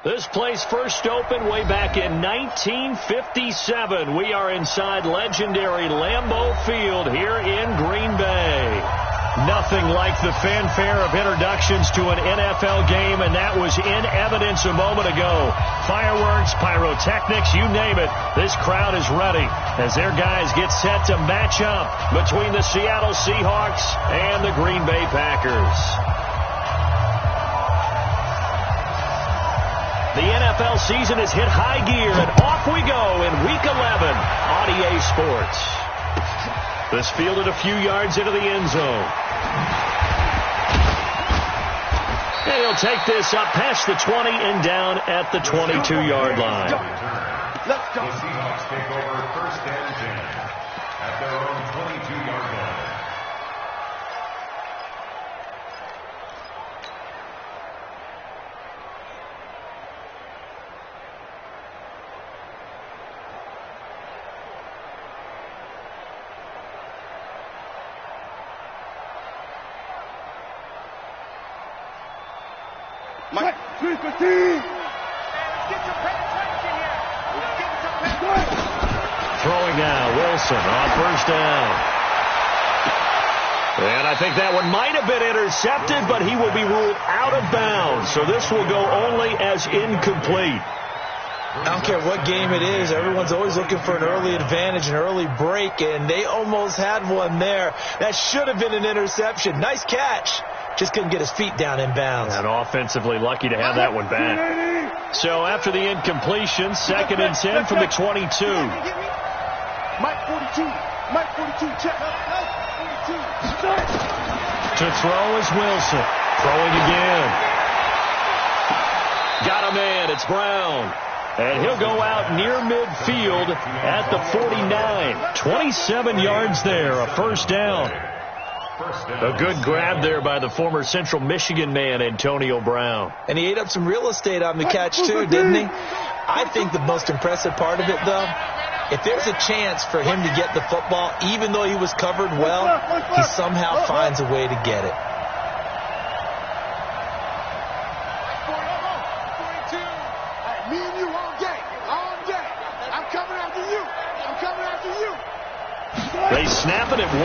This place first opened way back in 1957. We are inside legendary Lambeau Field here in Green Bay. Nothing like the fanfare of introductions to an NFL game, and that was in evidence a moment ago. Fireworks, pyrotechnics, you name it. This crowd is ready as their guys get set to match up between the Seattle Seahawks and the Green Bay Packers. The NFL season has hit high gear, and off we go in Week 11 on EA Sports. This fielded a few yards into the end zone. And he'll take this up past the 20 and down at the 22-yard line. Let's go. The Seahawks take over first and 10 at their own 22-yard line. Mike, get some penetration here. Throwing now, Wilson on first down. And I think that one might have been intercepted, but he will be ruled out of bounds. So this will go only as incomplete. I don't care what game it is. Everyone's always looking for an early advantage, an early break, and they almost had one there. That should have been an interception. Nice catch. Just couldn't get his feet down in bounds. And offensively lucky to have that one back. So after the incompletion, 2nd and 10 from the 22. Mike 42. Mike 42. Check. Mike 42. To throw is Wilson. Throwing again. Got a man. It's Brown. And he'll go out near midfield at the 49. 27 yards there. A first down. A good grab there by the former Central Michigan man, Antonio Brown. And he ate up some real estate on the catch, too, didn't he? I think the most impressive part of it, though, if there's a chance for him to get the football, even though he was covered well, he somehow finds a way to get it. Me and you all day. All day. I'm coming after you. I'm coming after you. They snap it at 1.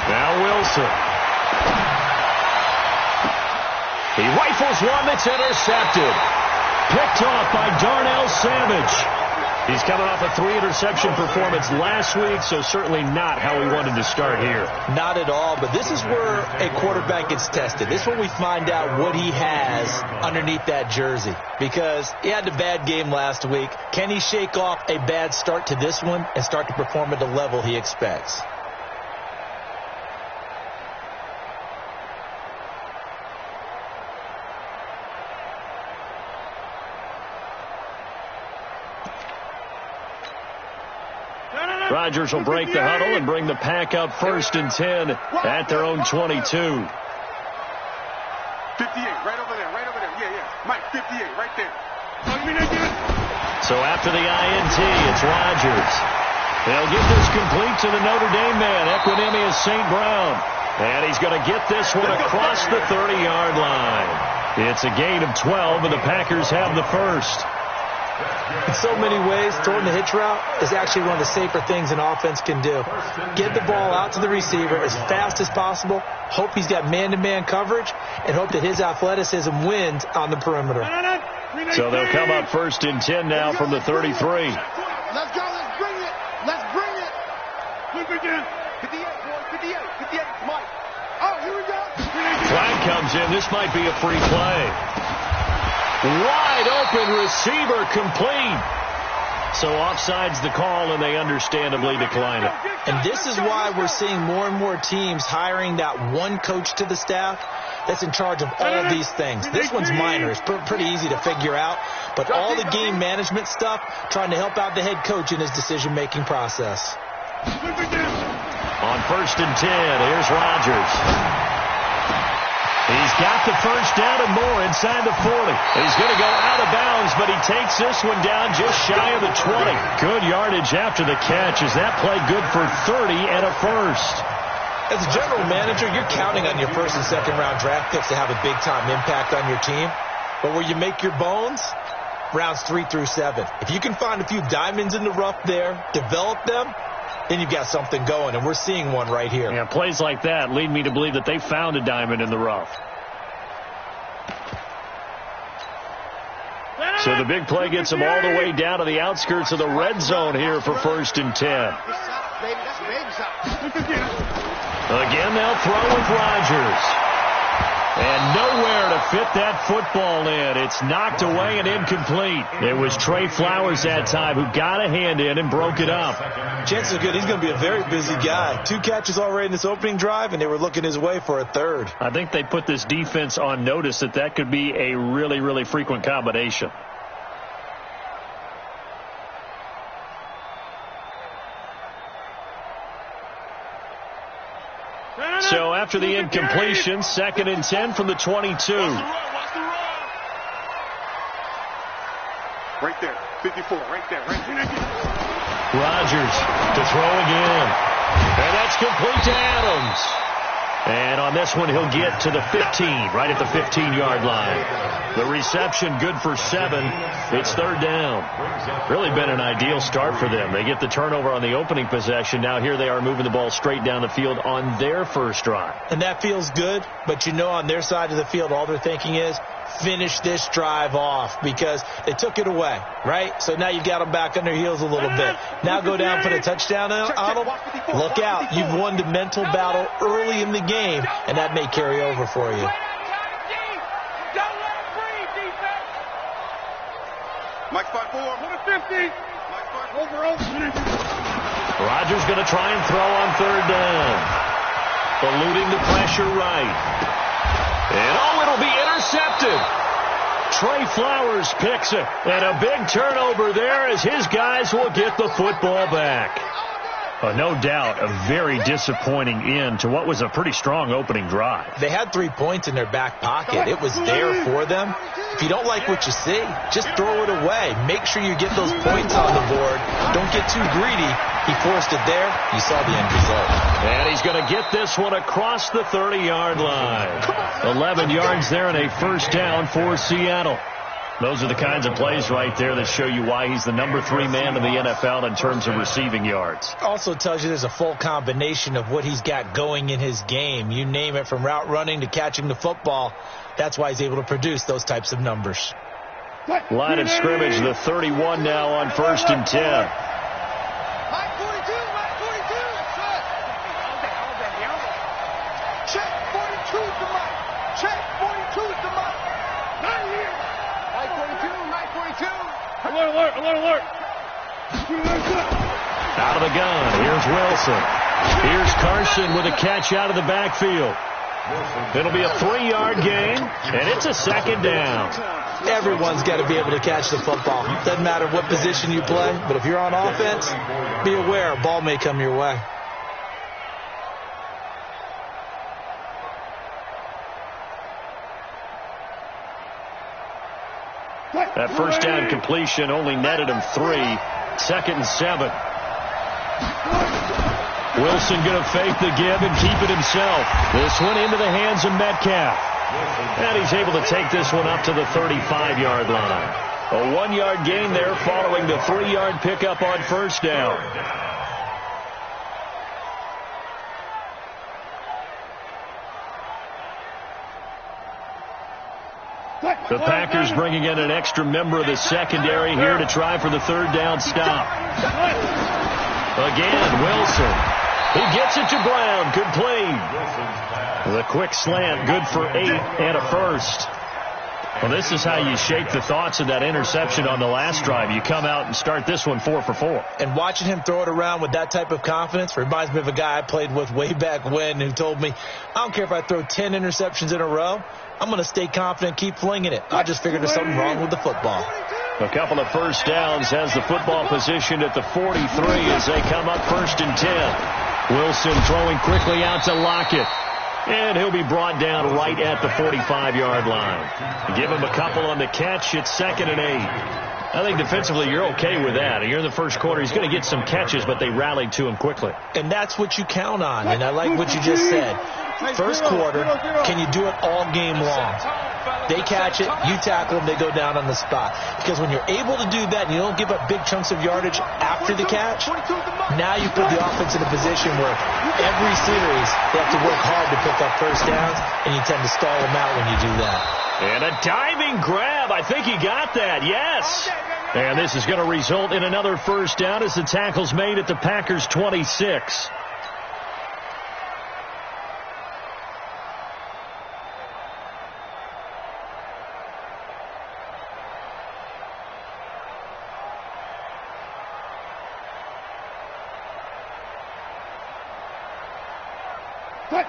Now Wilson. He rifles one that's intercepted. Picked off by Darnell Savage. He's coming off a 3-interception performance last week, so certainly not how he wanted to start here. Not at all, but this is where a quarterback gets tested. This is where we find out what he has underneath that jersey. Because he had a bad game last week. Can he shake off a bad start to this one and start to perform at the level he expects? Rodgers will break the huddle and bring the pack up 1st and 10 at their own 22. 58, right over there, right over there. Yeah. Mike, 58, right there. So after the INT, it's Rodgers. They'll get this complete to the Notre Dame man, Equanimeous St. Brown. And he's going to get this one across the 30-yard line. It's a gain of 12, and the Packers have the first. In so many ways, throwing the hitch route is actually one of the safer things an offense can do. Get the ball out to the receiver as fast as possible, hope he's got man-to-man coverage, and hope that his athleticism wins on the perimeter. So they'll come up 1st and 10 now from the 33. Let's go. Let's bring it. Let's bring it. Look again. 58, boy. 58. 58. Mike. Oh, here we go. Flag comes in. This might be a free play. Wide open receiver complete. So offside's the call, and they understandably decline it. And this is why we're seeing more and more teams hiring that one coach to the staff that's in charge of all of these things. This one's minor. It's pretty easy to figure out. But all the game management stuff, trying to help out the head coach in his decision-making process. On 1st and 10, here's Rodgers. He's got the first down and more inside the 40. He's going to go out of bounds, but he takes this one down just shy of the 20. Good yardage after the catch. Is that play good for 30 and a first? As a general manager, you're counting on your 1st and 2nd round draft picks to have a big-time impact on your team. But where you make your bones, rounds 3 through 7. If you can find a few diamonds in the rough there, develop them, then you've got something going, and we're seeing one right here. Yeah, plays like that lead me to believe that they found a diamond in the rough. So the big play gets them all the way down to the outskirts of the red zone here for 1st and 10. Again, they'll throw with Rodgers. And nowhere to fit that football in. It's knocked away and incomplete. It was Trey Flowers that time who got a hand in and broke it up. Chances are good he's going to be a very busy guy. 2 catches already in this opening drive, and they were looking his way for a 3rd. I think they put this defense on notice that could be a really, really frequent combination. So after the incompletion, 2nd and 10 from the 22. Right there, 54, right there. Rodgers to throw again. And that's complete to Adams. And on this one, he'll get to the 15, right at the 15-yard line. The reception good for 7. It's 3rd down. Really been an ideal start for them. They get the turnover on the opening possession. Now here they are moving the ball straight down the field on their first drive. And that feels good, but you know on their side of the field, all they're thinking is, finish this drive off because they took it away, right? So now you've got them back on their heels a little bit. Now go down for the touchdown on them. Look out. You've won the mental battle early in the game, and that may carry over for you. Mike 5-4. 50. Over. Rodgers going to try and throw on 3rd down. Eluding the pressure right. And it'll be intercepted. Trey Flowers picks it. And a big turnover there as his guys will get the football back. No doubt a very disappointing end to what was a pretty strong opening drive. They had 3 points in their back pocket. It was there for them. If you don't like what you see, just throw it away. Make sure you get those points on the board. Don't get too greedy. He forced it there. You saw the end result. And he's going to get this one across the 30-yard line. 11 yards there and a 1st down for Seattle. Those are the kinds of plays right there that show you why he's the number 3 man in the NFL in terms of receiving yards. Also tells you there's a full combination of what he's got going in his game. You name it, from route running to catching the football. That's why he's able to produce those types of numbers. Line of scrimmage, the 31 now on 1st and 10. Check 42 to Mike. Check 42 to Mike. Not here. Mike 42. Alert. Out of the gun. Here's Wilson. Here's Carson with a catch out of the backfield. It'll be a 3-yard gain, and it's a 2nd down. Everyone's got to be able to catch the football. Doesn't matter what position you play, but if you're on offense, be aware a ball may come your way. That 1st down completion only netted him 3. 2nd and 7. Wilson going to fake the give and keep it himself. This one into the hands of Metcalf. And he's able to take this one up to the 35-yard line. A 1-yard gain there following the 3-yard pickup on 1st down. The Packers bringing in an extra member of the secondary here to try for the 3rd down stop. Again, Wilson. He gets it to Brown. Complete. The quick slant, good for 8 and a 1st. Well, this is how you shake the thoughts of that interception on the last drive. You come out and start this one 4 for 4. And watching him throw it around with that type of confidence reminds me of a guy I played with way back when who told me, I don't care if I throw 10 interceptions in a row. I'm going to stay confident, keep flinging it. I just figured there's something wrong with the football. A couple of 1st downs has the football positioned at the 43 as they come up 1st and 10. Wilson throwing quickly out to Lockett. And he'll be brought down right at the 45-yard line. Give him a couple on the catch. It's 2nd and 8. I think defensively you're okay with that. You're in the first quarter. He's going to get some catches, but they rallied to him quickly. And that's what you count on. And I like what you just said. First quarter, can you do it all game long? They catch it, you tackle them, they go down on the spot. Because when you're able to do that and you don't give up big chunks of yardage after the catch, now you put the offense in a position where every series they have to work hard to pick up first downs, and you tend to stall them out when you do that. And a diving grab. I think he got that. Yes. And this is going to result in another first down as the tackle's made at the Packers' 26.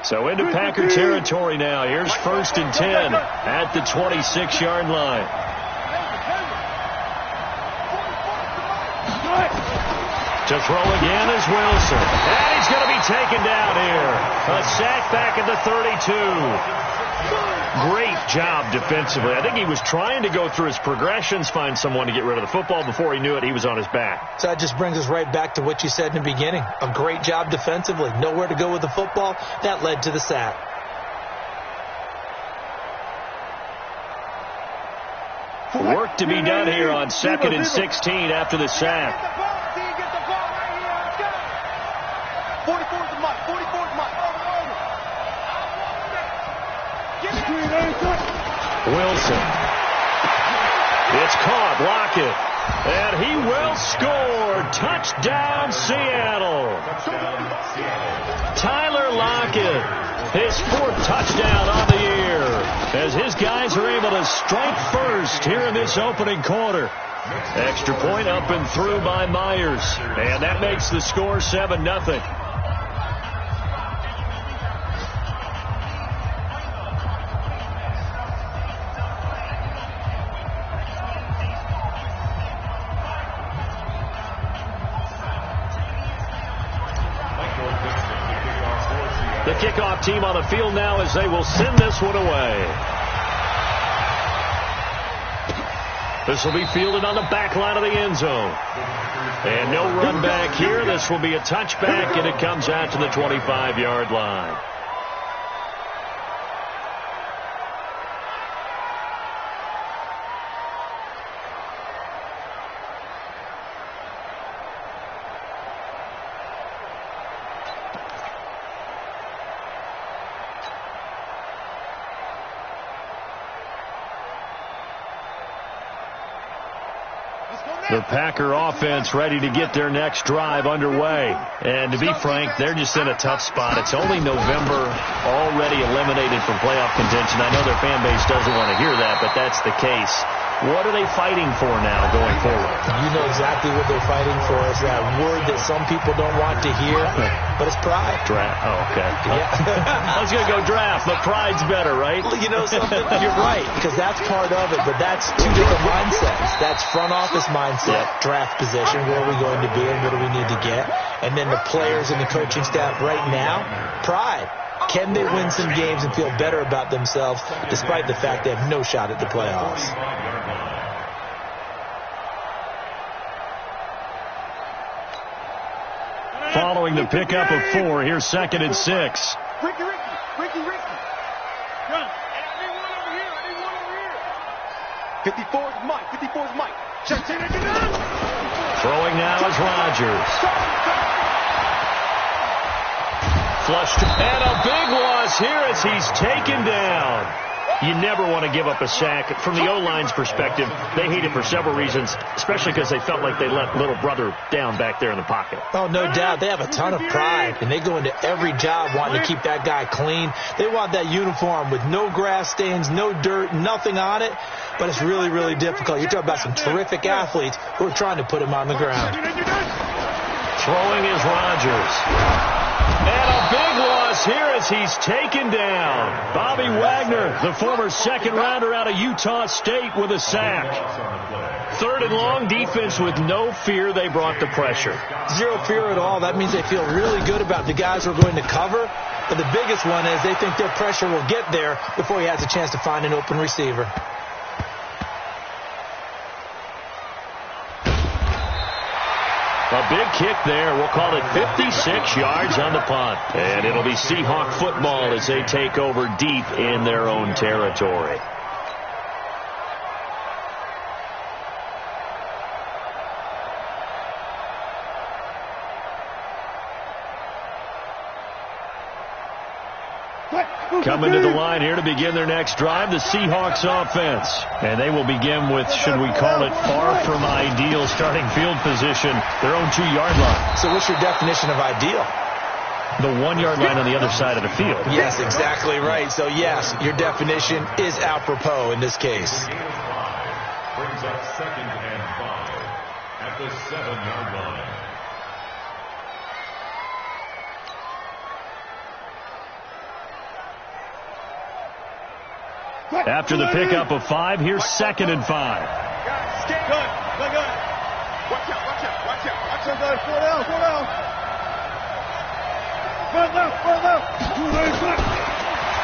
So into Packer territory now. Here's 1st and 10 at the 26-yard line. To throw again is Wilson. And he's going to be taken down here. A sack back at the 32. Great job defensively. I think he was trying to go through his progressions, find someone to get rid of the football. Before he knew it, he was on his back. So that just brings us right back to what you said in the beginning. A great job defensively. Nowhere to go with the football. That led to the sack. Work to be done here on 2nd and 16 after the sack. 44's the Mike. 44's Mike. Wilson. It's caught. Lockett. And he will score. Touchdown, Seattle. Tyler Lockett. His 4th touchdown on the year. As his guys are able to strike first here in this opening quarter. Extra point up and through by Myers. And that makes the score 7-0. The kickoff team on the field now as they will send this one away. This will be fielded on the back line of the end zone. And no run back here. This will be a touchback, and it comes out to the 25-yard line. The Packer offense ready to get their next drive underway. And to be frank, they're just in a tough spot. It's only November, already eliminated from playoff contention. I know their fan base doesn't want to hear that, but that's the case. What are they fighting for now going forward? You know exactly what they're fighting for. Is that word that some people don't want to hear, but it's pride. Draft. Oh, okay. Yeah. I was going to go draft, but pride's better, right? You know something? You're right, because that's part of it, but that's two different mindsets. That's front office mindset, draft position, where are we going to be and what do we need to get? And then the players and the coaching staff right now, pride. Can they win some games and feel better about themselves despite the fact they have no shot at the playoffs? Following the pickup of 4, here's 2nd and 6. Ricky. Gun. I need one over here. 54's Mike. 54's Mike. Throwing now is Rodgers. Flushed. And a big loss here as he's taken down. You never want to give up a sack. From the O-line's perspective, they hate it for several reasons, especially because they felt like they let little brother down back there in the pocket. Oh, no doubt. They have a ton of pride, and they go into every job wanting to keep that guy clean. They want that uniform with no grass stains, no dirt, nothing on it, but it's really, really difficult. You're talking about some terrific athletes who are trying to put him on the ground. Throwing is Rodgers. And a big loss here as he's taken down. Bobby Wagner, the former second-rounder out of Utah State, with a sack. 3rd and long, defense with no fear. They brought the pressure. Zero fear at all. That means they feel really good about the guys who are going to cover. But the biggest one is they think their pressure will get there before he has a chance to find an open receiver. A big kick there. We'll call it 56 yards on the punt. And it'll be Seahawk football as they take over deep in their own territory. Coming to the line here to begin their next drive, the Seahawks offense. And they will begin with, should we call it, far from ideal starting field position, their own 2-yard line. So what's your definition of ideal? The 1-yard line on the other side of the field. Yes, exactly right. So, yes, your definition is apropos in this case. Brings up 2nd and 5 at the 7-yard line. After the pickup of 5, here's 2nd and 5. Good. Watch out. Slow down.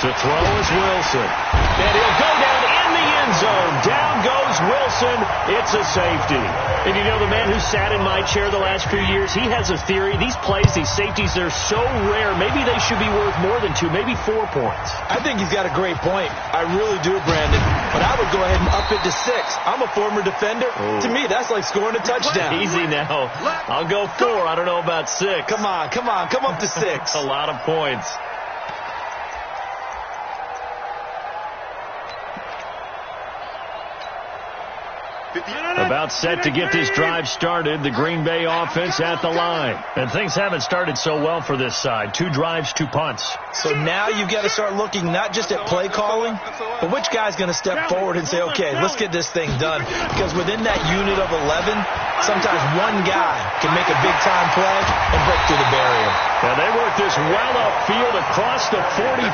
To throw is Wilson. And he'll go down in the end zone. Down goes Wilson. It's a safety. And you know, the man who sat in my chair the last few years, he has a theory. These plays, these safeties, they're so rare. Maybe they should be worth more than 2, maybe 4 points. I think he's got a great point. I really do, Brandon. But I would go ahead and up it to 6. I'm a former defender. Oh. To me, that's like scoring a touchdown. Easy now. I'll go 4. I don't know about 6. Come on. Come up to 6. A lot of points. About set to get this drive started, the Green Bay offense at the line. And things haven't started so well for this side. 2 drives, 2 punts. So now you've got to start looking not just at play calling, but which guy's going to step forward and say, okay, let's get this thing done. Because within that unit of 11, sometimes one guy can make a big-time play and break through the barrier. Now they work this well upfield across the 45.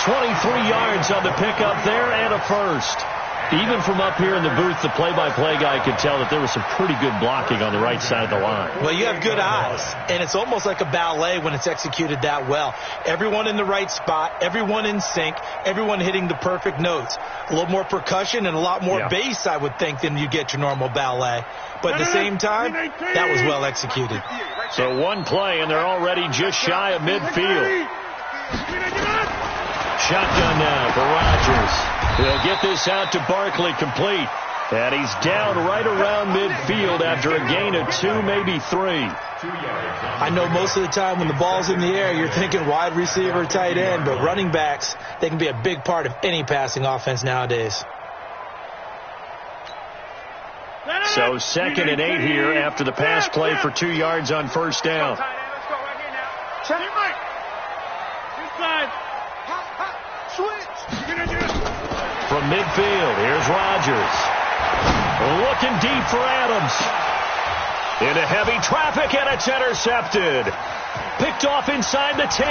23 yards on the pickup there and a first. Even from up here in the booth, the play-by-play guy could tell that there was some pretty good blocking on the right side of the line. Well, you have good eyes, and it's almost like a ballet when it's executed that well. Everyone in the right spot, everyone in sync, everyone hitting the perfect notes. A little more percussion and a lot more bass, I would think, than you get your normal ballet. But at the same time, that was well executed. So one play, and they're already just shy of midfield. Shotgun now for Rodgers. He'll get this out to Barkley, complete. And he's down right around midfield after a gain of 2, maybe 3. I know most of the time when the ball's in the air, you're thinking wide receiver, tight end, but running backs, they can be a big part of any passing offense nowadays. So 2nd and 8 here after the pass play for 2 yards on first down. From midfield, here's Rodgers. Looking deep for Adams. Into heavy traffic, and it's intercepted. Picked off inside the 10.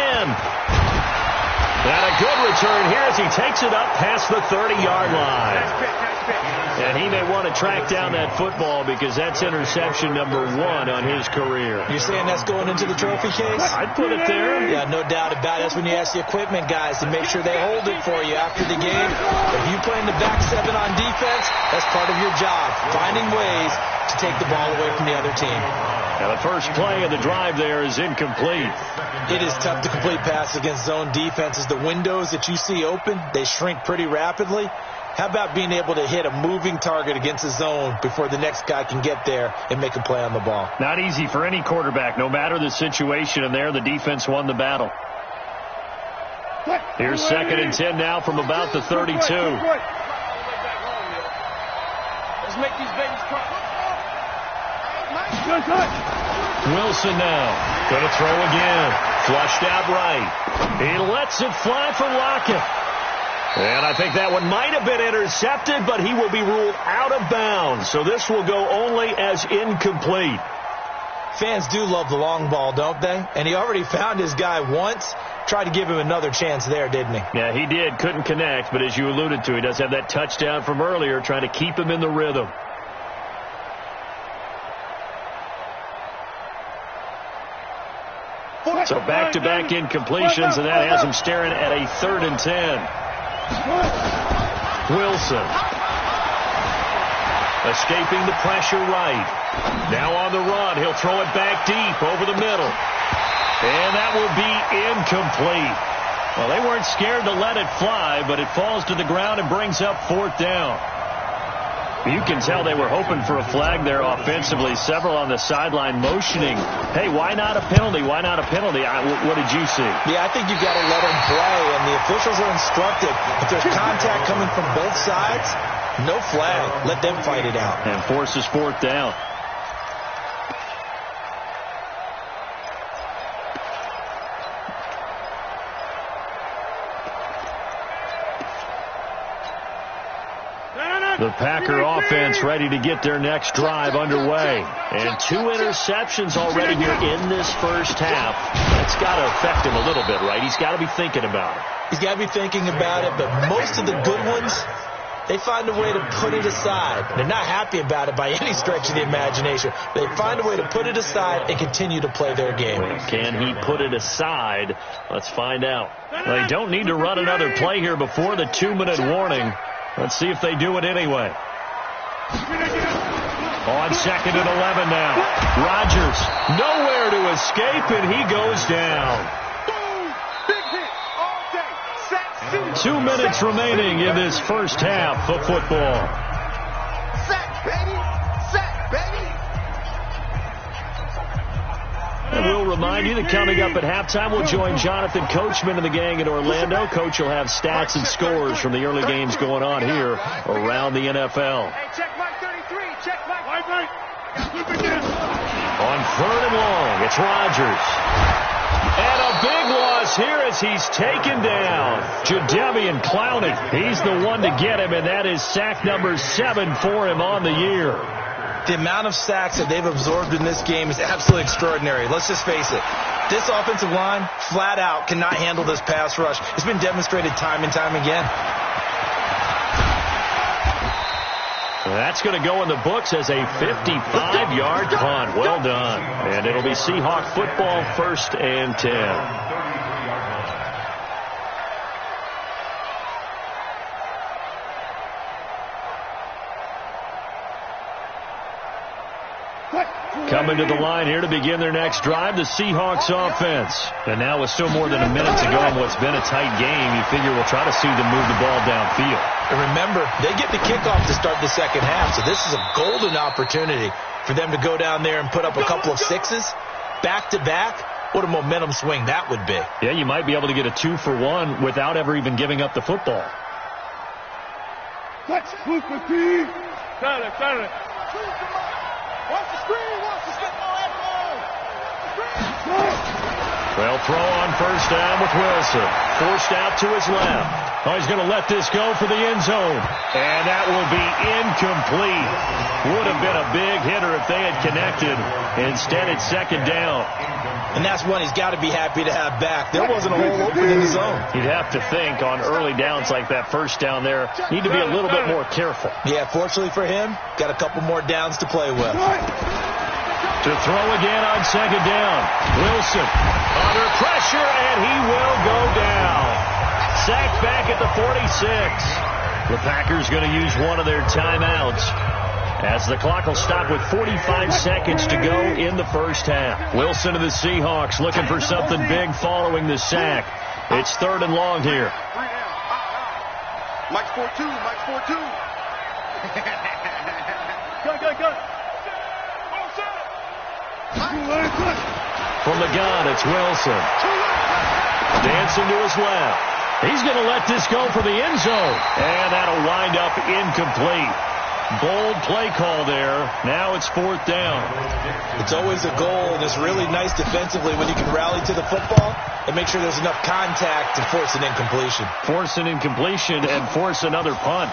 And a good return here as he takes it up past the 30-yard line. And he may want to track down that football because that's interception number 1 on his career. You're saying that's going into the trophy case? I'd put it there. Yeah, no doubt about it. That's when you ask the equipment guys to make sure they hold it for you after the game. If you play in the back 7 on defense, that's part of your job, finding ways to take the ball away from the other team. Now the first play of the drive there is incomplete. It is tough to complete passes against zone defenses. The windows that you see open, they shrink pretty rapidly. How about being able to hit a moving target against the zone before the next guy can get there and make a play on the ball? Not easy for any quarterback, no matter the situation, and there the defense won the battle. Here's 2nd and 10 now from about the 32. Let's make these babies cry. Wilson now. Going to throw again. Flushed out right. He lets it fly for Lockett. And I think that one might have been intercepted, but he will be ruled out of bounds. So this will go only as incomplete. Fans do love the long ball, don't they? And he already found his guy once. Tried to give him another chance there, didn't he? Yeah, he did. Couldn't connect, but as you alluded to, he does have that touchdown from earlier, trying to keep him in the rhythm. So back-to-back incompletions, and that has him staring at a 3rd and 10. Wilson escaping the pressure right. Now on the run. He'll throw it back deep over the middle. And that will be incomplete. Well, they weren't scared to let it fly, but it falls to the ground and brings up 4th down. You can tell they were hoping for a flag there offensively. Several on the sideline motioning, hey, why not a penalty? Why not a penalty? What did you see? Yeah, I think you've got to let them play, and the officials are instructed. If there's contact coming from both sides, no flag. Let them fight it out. And forces fourth down. The Packer offense ready to get their next drive underway. And 2 interceptions already here in this first half. That's got to affect him a little bit, right? He's got to be thinking about it. He's got to be thinking about it, but most of the good ones, they find a way to put it aside. They're not happy about it by any stretch of the imagination. They find a way to put it aside and continue to play their game. Can he put it aside? Let's find out. They don't need to run another play here before the 2-minute warning. Let's see if they do it anyway. On 2nd and 11 now. Rodgers nowhere to escape, and he goes down. 2 minutes remaining in this first half of football. Sack, baby! Sack, baby! And we'll remind you that coming up at halftime, we'll join Jonathan Coachman and the gang in Orlando. Coach will have stats and scores from the early games going on here around the NFL. Hey, check Mike 33. Check Mike. Mike. On 3rd and long, it's Rodgers. And a big loss here as he's taken down. Jadeveon Clowney, he's the one to get him, and that is sack number 7 for him on the year. The amount of sacks that they've absorbed in this game is absolutely extraordinary. Let's just face it. This offensive line, flat out, cannot handle this pass rush. It's been demonstrated time and time again. That's going to go in the books as a 55-yard punt. Well done. And it'll be Seahawk football, 1st and 10. Coming to the line here to begin their next drive, the Seahawks offense. And now with still more than a minute to go in what's been a tight game, you figure we'll try to see them move the ball downfield. And remember, they get the kickoff to start the second half, so this is a golden opportunity for them to go down there and put up a couple of 6s back-to-back. What a momentum swing that would be. Yeah, you might be able to get a 2-for-1 without ever even giving up the football. Let's move the team. Got it. Watch the screen. Well, throw on 1st down with Wilson. Forced out to his left. Oh, he's going to let this go for the end zone. And that will be incomplete. Would have been a big hitter if they had connected. Instead, it's 2nd down. And that's one he's got to be happy to have back. There wasn't a hole open in the zone. You'd have to think on early downs like that 1st down there, need to be a little bit more careful. Yeah, fortunately for him, got a couple more downs to play with. To throw again on 2nd down. Wilson under pressure, and he will go down. Sacked back at the 46. The Packers going to use one of their timeouts as the clock will stop with 45 seconds to go in the first half. Wilson of the Seahawks looking for something big following the sack. It's 3rd and long here. Mike's 4-2. Go. From the gun, it's Wilson. Dancing to his left. He's going to let this go for the end zone. And that'll wind up incomplete. Bold play call there. Now it's 4th down. It's always a goal, and it's really nice defensively when you can rally to the football and make sure there's enough contact to force an incompletion. Force an incompletion and force another punt.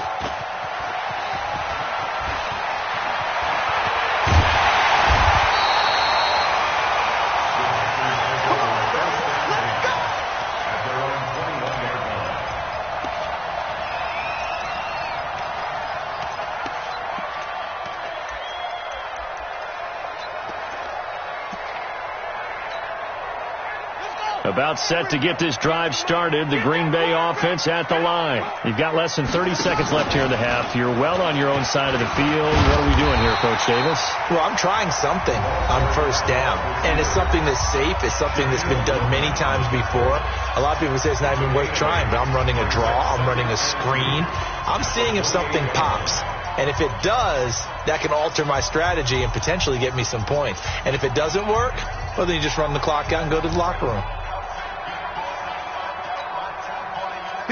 About set to get this drive started. The Green Bay offense at the line. You've got less than 30 seconds left here in the half. You're well on your own side of the field. What are we doing here, Coach Davis? Well, I'm trying something on 1st down. And it's something that's safe. It's something that's been done many times before. A lot of people say it's not even worth trying, but I'm running a draw. I'm running a screen. I'm seeing if something pops. And if it does, that can alter my strategy and potentially get me some points. And if it doesn't work, well, then you just run the clock out and go to the locker room.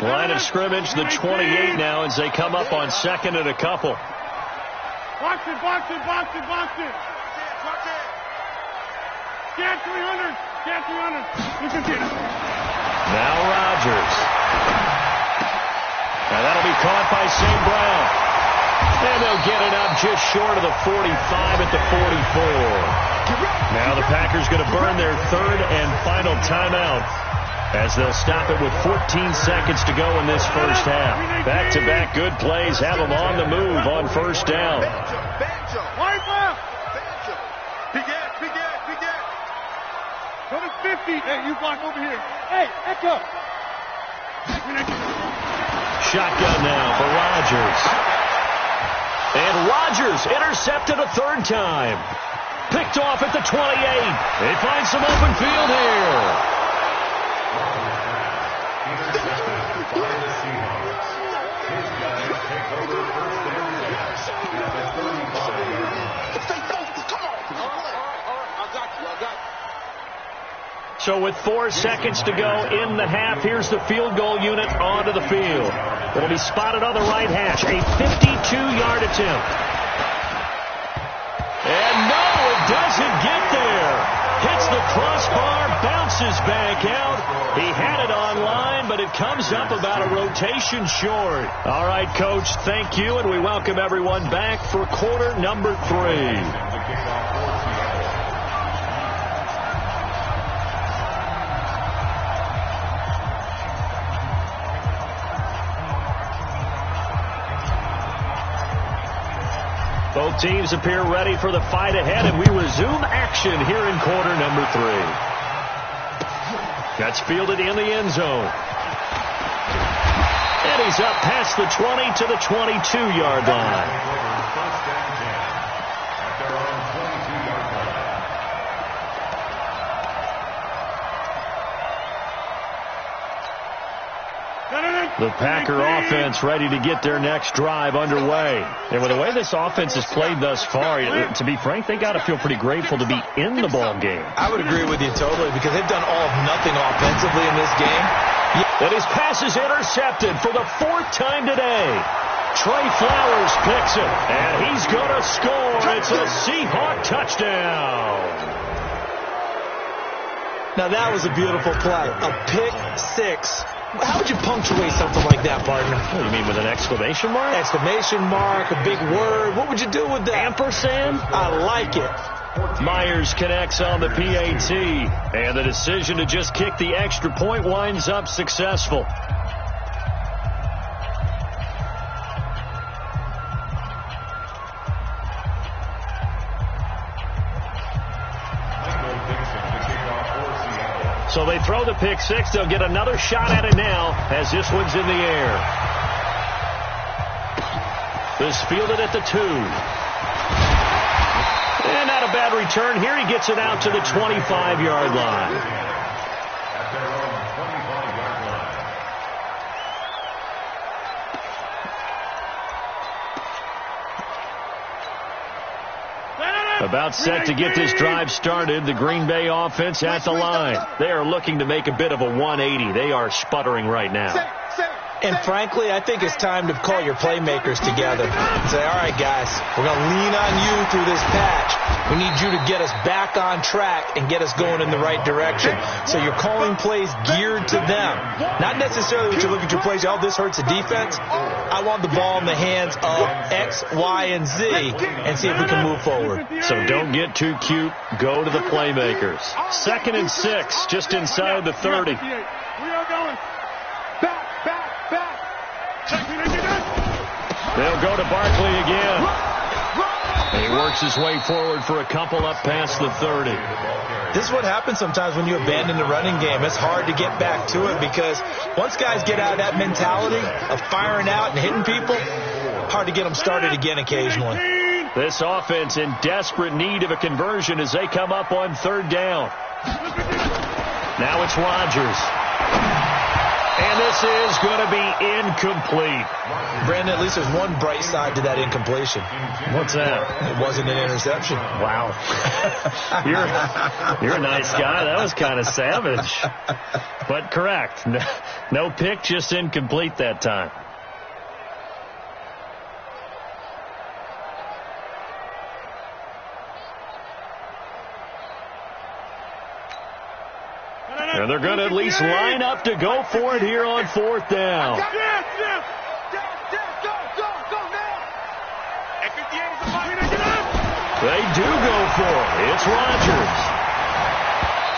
Line of scrimmage, the 28 now, as they come up on second and a couple. Box it, box it, box it, box it. Get 300, get 300. Look at this. Now Rodgers. Now that'll be caught by St. Brown. And they'll get it up just short of the 45 at the 44. Now the Packers going to burn their third and final timeout, as they'll stop it with 14 seconds to go in this first half. Back-to-back good plays have them on the move on first down. Wipe up. Big Ed. Go to 50. Hey, you block over here. Hey, Echo. Shotgun now for Rodgers. And Rodgers intercepted a third time. Picked off at the 28. They find some open field here. So with 4 seconds to go in the half, here's the field goal unit onto the field. It'll be spotted on the right hash, a 52-yard attempt. And no, it doesn't get there. Hits the crossbar, bounces back out. He had it on line, but it comes up about a rotation short. All right, Coach, thank you, and we welcome everyone back for quarter number 3. Both teams appear ready for the fight ahead, and we resume action here in quarter number 3. That's fielded in the end zone. And he's up past the 20 to the 22-yard line. The Packer offense ready to get their next drive underway. And with the way this offense has played thus far, to be frank, they got to feel pretty grateful to be in the ball game. I would agree with you totally, because they've done all of nothing offensively in this game. And his pass is intercepted for the 4th time today. Trey Flowers picks it, and he's going to score. It's a Seahawk touchdown. Now that was a beautiful play. A pick 6. How would you punctuate something like that, partner? What do you mean, with an exclamation mark? Exclamation mark, a big word. What would you do with that? Ampersand? I like it. Myers connects on the PAT, and the decision to just kick the extra point winds up successful. So they throw the pick 6. They'll get another shot at it now as this one's in the air. This fielded at the 2. And not a bad return here. He gets it out to the 25-yard line. About set to get this drive started, the Green Bay offense at the line. They are looking to make a bit of a 180. They are sputtering right now. And frankly, I think it's time to call your playmakers together and say, all right, guys, we're going to lean on you through this patch. We need you to get us back on track and get us going in the right direction. So you're calling plays geared to them. Not necessarily that you look at your plays, oh, this hurts the defense. I want the ball in the hands of X, Y, and Z and see if we can move forward. So don't get too cute. Go to the playmakers. 2nd and 6, just inside the 30. We are going. Back. They'll go to Barkley again. And he works his way forward for a couple up past the 30. This is what happens sometimes when you abandon the running game. It's hard to get back to it because once guys get out of that mentality of firing out and hitting people, hard to get them started again occasionally. This offense in desperate need of a conversion as they come up on 3rd down. Now it's Rodgers. And this is going to be incomplete. Brandon, at least there's one bright side to that incompletion. What's that? It wasn't an interception. Wow. You're a nice guy. That was kind of savage. But correct. No pick, just incomplete that time. And they're going to at least line up to go for it here on 4th down. They do go for it. It's Rodgers.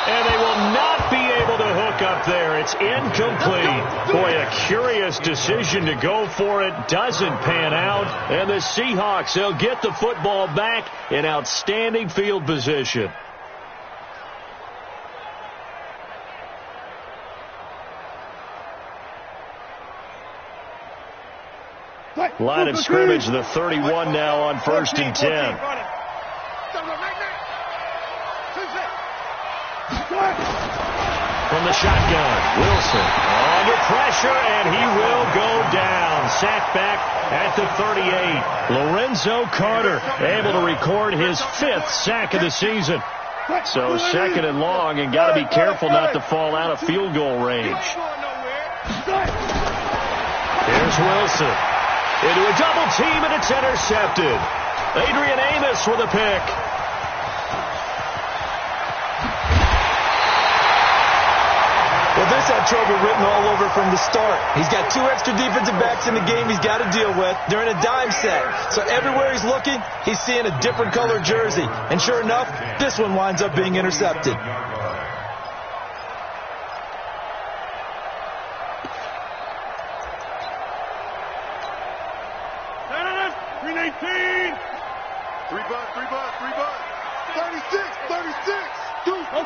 And they will not be able to hook up there. It's incomplete. Boy, a curious decision to go for it. Doesn't pan out. And the Seahawks, they'll get the football back in outstanding field position. Line of scrimmage, the 31 now on 1st and 10. From the shotgun, Wilson under pressure, and he will go down. Sacked back at the 38. Lorenzo Carter able to record his 5th sack of the season. So 2nd and long, and got to be careful not to fall out of field goal range. Here's Wilson. Into a double team, and it's intercepted. Adrian Amos with a pick. Well, this had trouble written all over from the start. He's got 2 extra defensive backs in the game he's got to deal with. They're in a dime set. So everywhere he's looking, he's seeing a different color jersey. And sure enough, this one winds up being intercepted.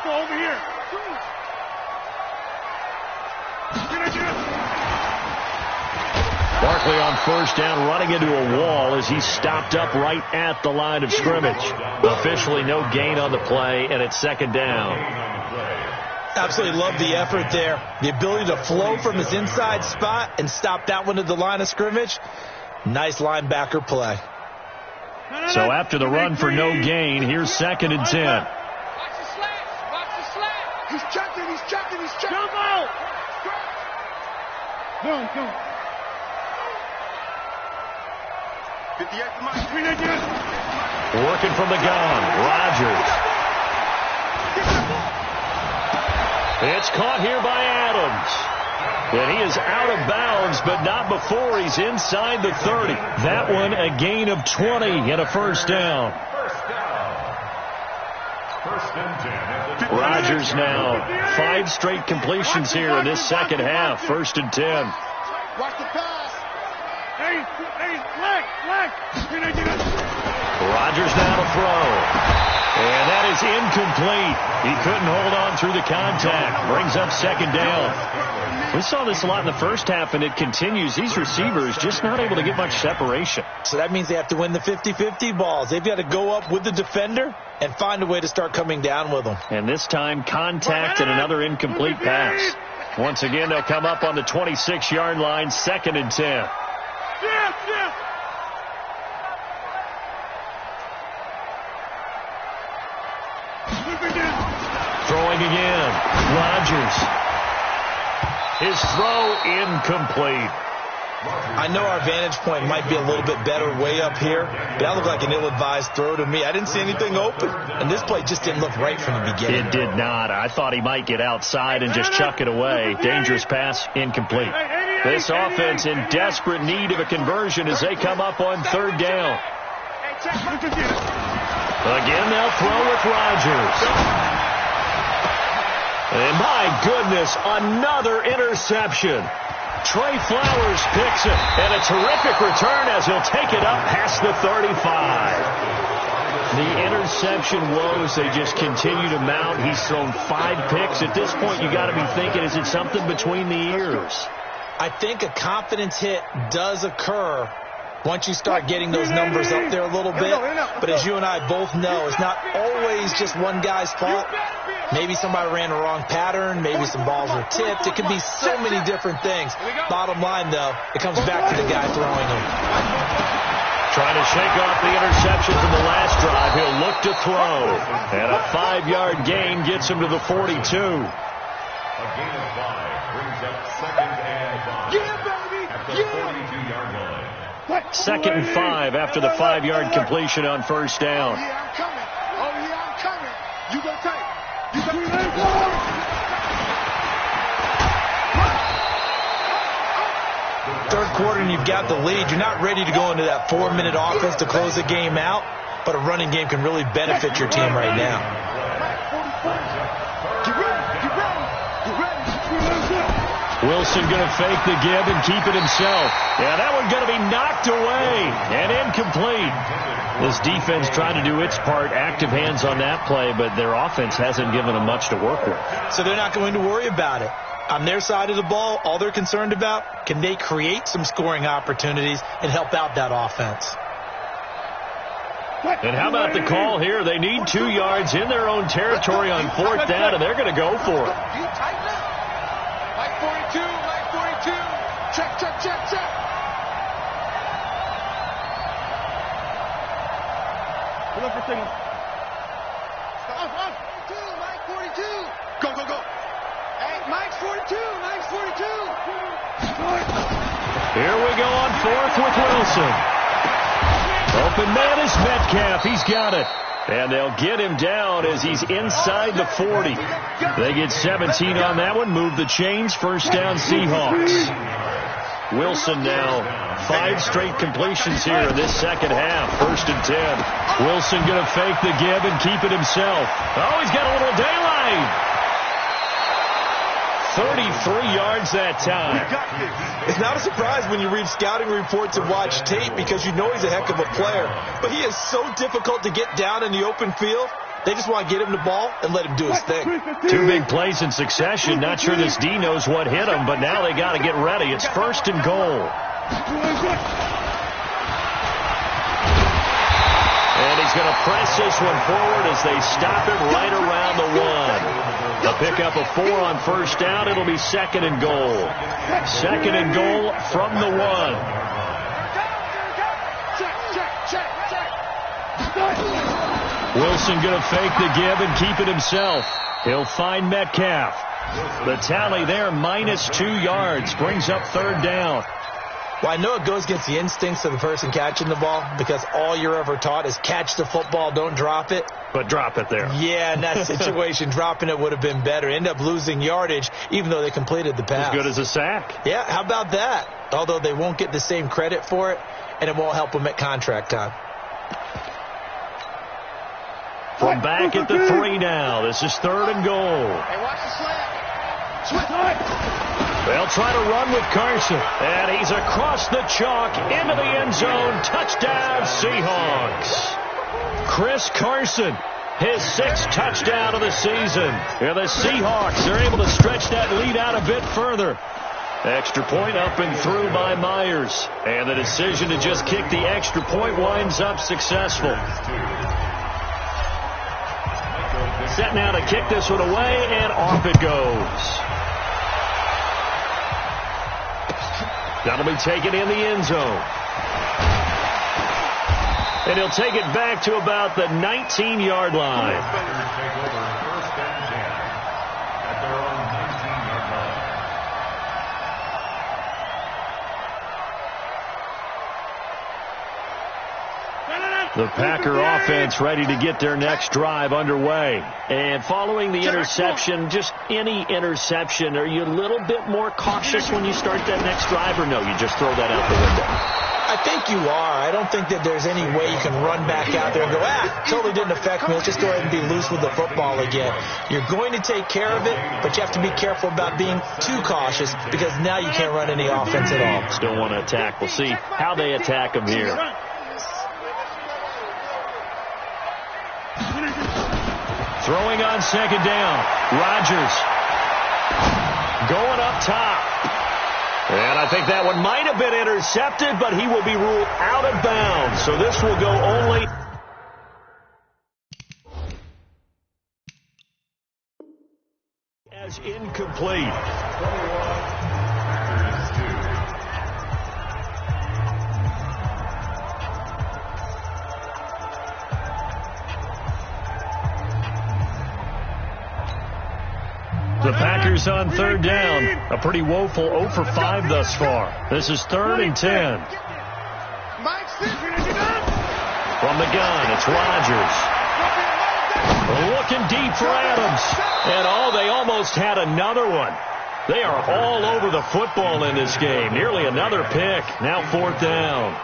Over here. Barkley on 1st down, running into a wall as he's stopped up right at the line of scrimmage. Officially no gain on the play, and it's 2nd down. Absolutely love the effort there. The ability to flow from his inside spot and stop that one at the line of scrimmage. Nice linebacker play. So after the run for no gain, here's 2nd and 10. He's checking. Jump out. Go. 58 to Working from the gun, Rodgers. It's caught here by Adams. And he is out of bounds, but not before he's inside the 30. That one a gain of 20 and a 1st down. Rodgers now 5 straight completions here in this 2nd half. 1st and 10. Watch the pass. Hey, flag. Rodgers now to throw. And that is incomplete. He couldn't hold on through the contact. Brings up 2nd down. We saw this a lot in the 1st half, and it continues. These receivers just not able to get much separation. So that means they have to win the 50-50 balls. They've got to go up with the defender and find a way to start coming down with them. And this time, contact and another incomplete pass. Once again, they'll come up on the 26-yard line, 2nd and 10. Yes. Throwing again. Rodgers. His throw incomplete. I know our vantage point might be a little bit better way up here, but that looked like an ill-advised throw to me. I didn't see anything open, and this play just didn't look right from the beginning. It did not. I thought he might get outside and just chuck it away. Dangerous pass, incomplete. This offense in desperate need of a conversion as they come up on 3rd down. Again, they'll throw with Rodgers. And my goodness, another interception. Trey Flowers picks it, and a terrific return as he'll take it up past the 35. The interception woes, they just continue to mount. He's thrown 5 picks. At this point, you got to be thinking, is it something between the ears? I think a confidence hit does occur once you start getting those numbers up there a little bit. But as you and I both know, it's not always just one guy's fault. Maybe somebody ran the wrong pattern. Maybe some balls were tipped. It could be so many different things. Bottom line, though, it comes back to the guy throwing them. Trying to shake off the interception from the last drive. He'll look to throw. And a 5-yard gain gets him to the 42. A gain of 5 brings up 2nd and 5. Yeah, baby! At the 42-yard line. Second and 5 after the 5-yard completion on first down. Oh, yeah, I'm coming. Oh, yeah, I'm coming. You go tight. You go Third quarter and you've got the lead. You're not ready to go into that 4-minute offense to close the game out, but a running game can really benefit your team right now. Get ready. Get ready. Get ready. Wilson going to fake the give and keep it himself. Yeah, that one going to be knocked away and incomplete. This defense trying to do its part, active hands on that play, but their offense hasn't given them much to work with. So they're not going to worry about it. On their side of the ball, all they're concerned about, can they create some scoring opportunities and help out that offense? And how about the call here? They need 2 yards in their own territory on 4th down, and they're going to go for it. Like 42, like 42. Check, check, check, check. Pull up for single. Stop. 42, Mike 42. Go, go, go. Hey, Mike's 42, Mike's 42. Here we go on 4th with Wilson. Open man is Metcalf. He's got it. And they'll get him down as he's inside the 40. They get 17 on that one. Move the chains. First down, Seahawks. Wilson now 5 straight completions here in this second half. 1st and 10. Wilson going to fake the give and keep it himself. Oh, he's got a little daylight. 33 yards that time. It's not a surprise when you read scouting reports and watch tape because you know he's a heck of a player. But he is so difficult to get down in the open field. They just want to get him the ball and let him do his thing. 2 big plays in succession. Not sure this D knows what hit him, but now they got to get ready. It's 1st and goal. And he's going to press this one forward as they stop him right around the 1. A pickup of 4 on 1st down. It'll be 2nd and goal. 2nd and goal from the 1. Wilson going to fake the give and keep it himself. He'll find Metcalf. The tally there, -2 yards. Brings up 3rd down. Well, I know it goes against the instincts of the person catching the ball because all you're ever taught is catch the football, don't drop it. But drop it there. Yeah, in that situation, dropping it would have been better. End up losing yardage, even though they completed the pass. As good as a sack. Yeah, how about that? Although they won't get the same credit for it, and it won't help them at contract time. From back at the 3 now. This is 3rd and goal. Hey, watch the slant. They'll try to run with Carson. And he's across the chalk into the end zone. Touchdown, Seahawks. Chris Carson, his 6th touchdown of the season. And the Seahawks are able to stretch that lead out a bit further. Extra point up and through by Myers. And the decision to just kick the extra point winds up successful. Set now to kick this one away, and off it goes. That'll be taken in the end zone. And he'll take it back to about the 19-yard line. Defenders take over 1st and 10 at their own 19-yard line. The Packer offense ready to get their next drive underway. And following the interception, just any interception, are you a little bit more cautious when you start that next drive, or no, you just throw that out the window? I think you are. I don't think that there's any way you can run back out there and go, totally didn't affect me. Let's just go ahead and be loose with the football again. You're going to take care of it, but you have to be careful about being too cautious because now you can't run any offense at all. Still want to attack. We'll see how they attack them here. Throwing on 2nd down. Rodgers going up top. And I think that one might have been intercepted, but he will be ruled out of bounds. So this will go only. was incomplete. The Packers on third down. A pretty woeful 0 for 5 thus far. This is 3rd and 10. From the gun, it's Rodgers. Looking deep for Adams. And they almost had another one. They are all over the football in this game. Nearly another pick. Now 4th down.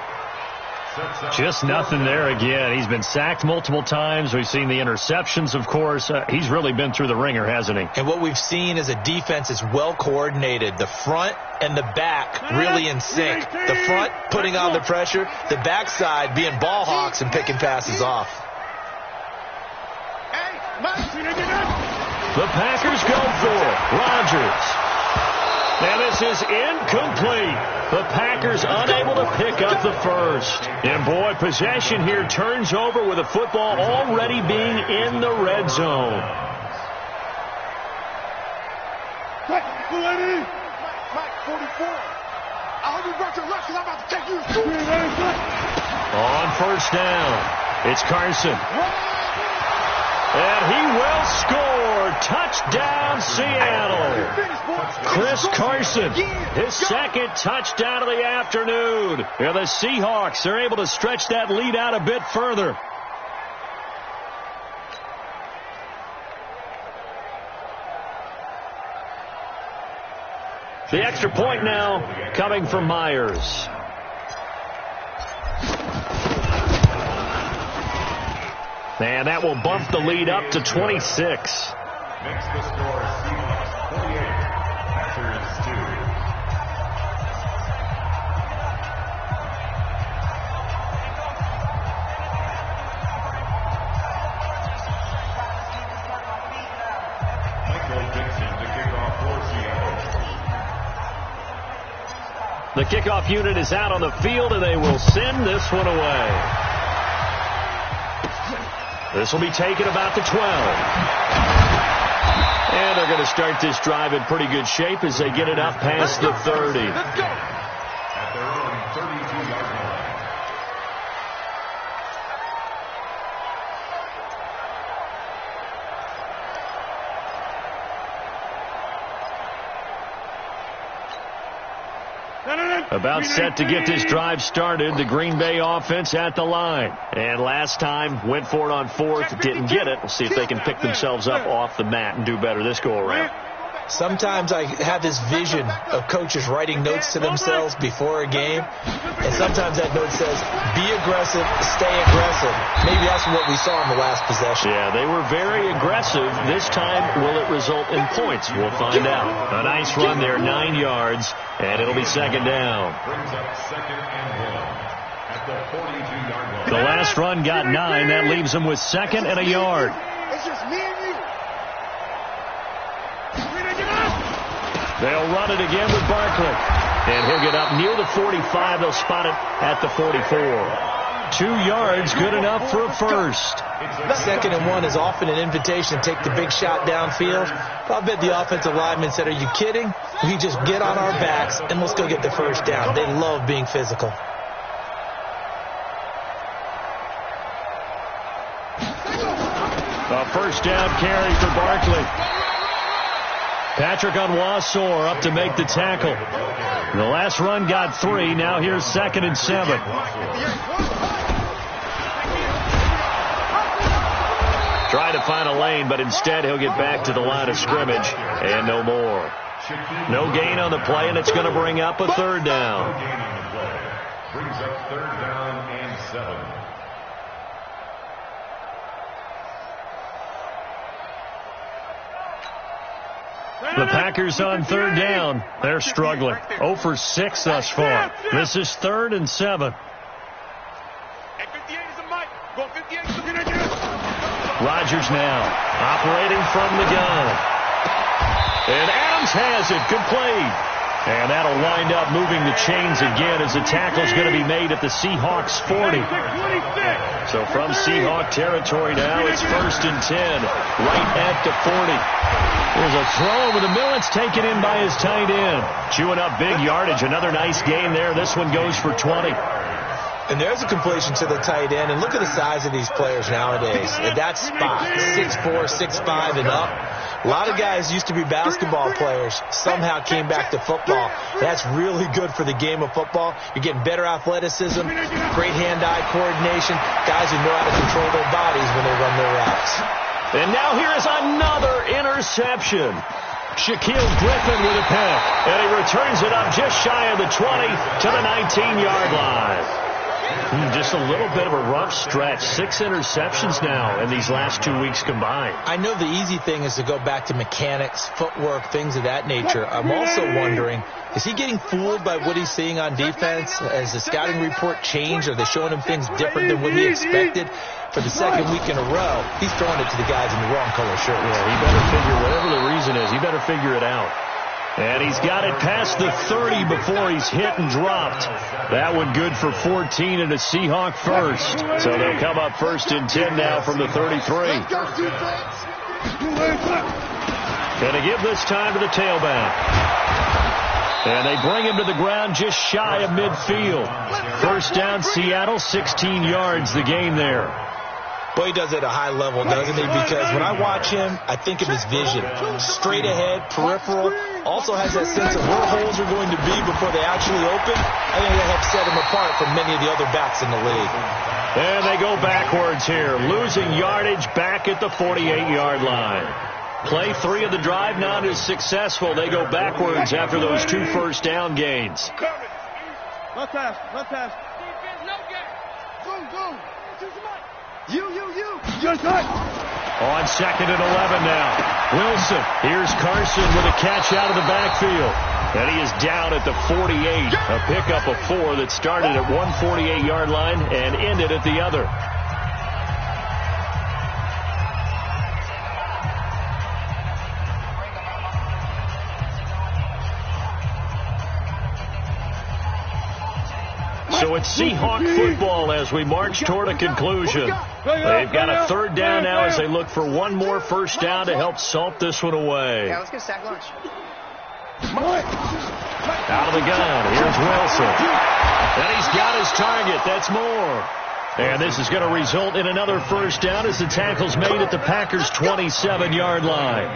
Just nothing there again. He's been sacked multiple times. We've seen the interceptions, of course. He's really been through the ringer, hasn't he? And what we've seen is a defense is well coordinated. The front and the back really in sync. The front putting on the pressure. The backside being ball hawks and picking passes off. The Packers go for it. Rodgers. And this is incomplete. The Packers unable to pick up the first. And boy, possession here turns over with the football already being in the red zone. Mike 44. I hope you brought your left because I'm about to take you. On first down, it's Carson. And he will score. Touchdown, Seattle. Chris Carson, his second touchdown of the afternoon. And the Seahawks are able to stretch that lead out a bit further. The extra point now coming from Myers. And that will bump the lead up to 26. Makes the score Seahawks 48, Packers 2. Michael Dixon to kick off for Seattle. The kickoff unit is out on the field, and they will send this one away. This will be taken about the 12. And they're going to start this drive in pretty good shape as they get it up past the 30. At their own 32-yard line. About set to get this drive started. The Green Bay offense at the line. And last time went for it on 4th, didn't get it. We'll see if they can pick themselves up off the mat and do better this go around. Sometimes I have this vision of coaches writing notes to themselves before a game, and sometimes that note says, be aggressive, stay aggressive. Maybe that's what we saw in the last possession. Yeah, they were very aggressive. This time, will it result in points? We'll find out. A nice run there, 9 yards, and it'll be 2nd down. Brings up 2nd and 1 at the 42-yard line. The last run got 9. That leaves them with 2nd and a yard. It's just me and you. They'll run it again with Barkley. And he'll get up near the 45. They'll spot it at the 44. 2 yards, good enough for a first. 2nd and 1 is often an invitation to take the big shot downfield. I bet the offensive lineman said, are you kidding? We just get on our backs and let's go get the first down. They love being physical. A first down carry for Barkley. Patrick Onwuasor up to make the tackle. The last run got 3. Now here's 2nd and 7. Trying to find a lane, but instead he'll get back to the line of scrimmage and no more. No gain on the play, and it's going to bring up a 3rd down. No gain on the play. Brings up 3rd down and 7. The Packers on 3rd down. They're struggling. 0 for 6 thus far. This is 3rd and 7. Rodgers now operating from the gun. And Adams has it complete. And that'll wind up moving the chains again as the tackle's going to be made at the Seahawks 40. So from Seahawk territory now, it's 1st and 10, right at the 40. There's a throw over the middle. It's taken in by his tight end. Chewing up big yardage. Another nice gain there. This one goes for 20. And there's a completion to the tight end. And look at the size of these players nowadays. At that spot, 6'4", 6'5", and up. A lot of guys used to be basketball players, somehow came back to football. That's really good for the game of football. You're getting better athleticism, great hand-eye coordination, guys who know how to control their bodies when they run their routes. And now here is another interception. Shaquille Griffin with a pick, and he returns it up just shy of the 20 to the 19-yard line. Just a little bit of a rough stretch. 6 interceptions now in these last 2 weeks combined. I know the easy thing is to go back to mechanics, footwork, things of that nature. I'm also wondering, is he getting fooled by what he's seeing on defense? Has the scouting report changed? Are they showing him things different than what he expected? For the second week in a row, he's throwing it to the guys in the wrong color shirts. Yeah, he better figure, whatever the reason is, he better figure it out. And he's got it past the 30 before he's hit and dropped. That one good for 14 and a Seahawk first. So they'll come up 1st and 10 now from the 33. Gonna give this time to the tailback. And they bring him to the ground just shy of midfield. 1st down, Seattle, 16 yards the gain there. Boy, he does it at a high level, doesn't he? Because when I watch him, I think of his vision. Straight ahead, peripheral. Also has that sense of where holes are going to be before they actually open. I think that helps set him apart from many of the other backs in the league. And they go backwards here, losing yardage back at the 48-yard line. Play 3 of the drive not as successful. They go backwards after those 2 first down gains. Left pass. Defense, no gap. Go. You. Just right. On 2nd and 11 now. Wilson, here's Carson with a catch out of the backfield. And he is down at the 48. A pickup of 4 that started at one 48-yard line and ended at the other. So it's Seahawk football as we march toward a conclusion. They've got a 3rd down now as they look for one more first down to help salt this one away. Yeah, let's get sack lunch. Out of the gun, here's Wilson. And he's got his target. That's more. And this is going to result in another first down as the tackle's made at the Packers' 27-yard line.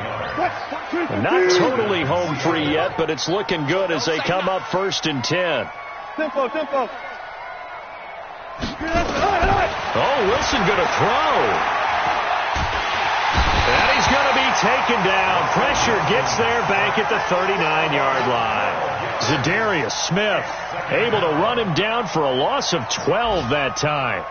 Not totally home free yet, but it's looking good as they come up 1st and 10. Tempo. Oh, Wilson going to throw. And he's going to be taken down. Pressure gets there back at the 39-yard line. Zadarius Smith able to run him down for a loss of 12 that time.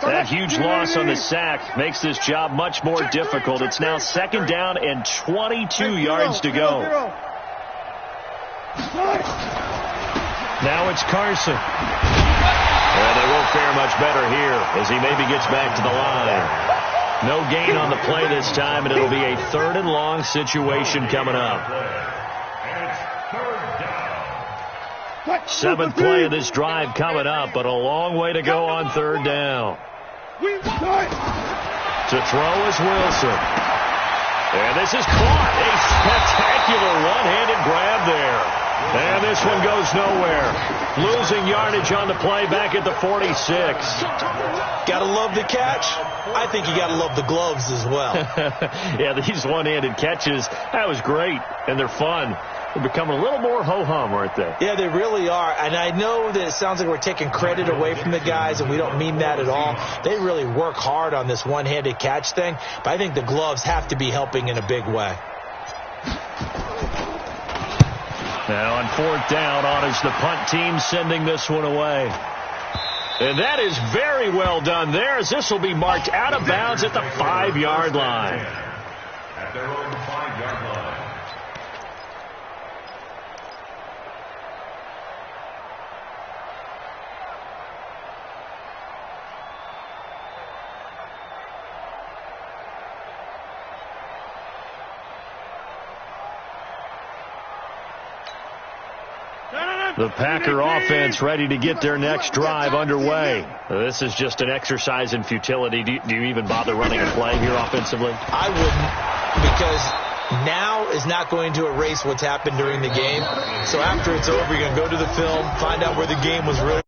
That huge loss on the sack makes this job much more difficult. It's now 2nd down and 22 yards to go. Now it's Carson. Well, they won't fare much better here as he maybe gets back to the line. No gain on the play this time, and it'll be a 3rd and long situation coming up. 7th play of this drive coming up, but a long way to go on 3rd down. To throw is Wilson. And this is caught. A spectacular one-handed grab there. And this one goes nowhere. Losing yardage on the play back at the 46. Gotta love the catch. I think you gotta love the gloves as well. Yeah, these one-handed catches, that was great. And they're fun. They're becoming a little more ho-hum, aren't they? Yeah, they really are. And I know that it sounds like we're taking credit away from the guys, and we don't mean that at all. They really work hard on this one-handed catch thing, but I think the gloves have to be helping in a big way. Now on 4th down, on is the punt team sending this one away. And that is very well done there, as this will be marked out of bounds at the 5-yard line. At their own 5-yard line. The Packer offense ready to get their next drive underway. This is just an exercise in futility. Do you even bother running a play here offensively? I wouldn't, because now is not going to erase what's happened during the game. So after it's over, you're going to go to the film, find out where the game was really.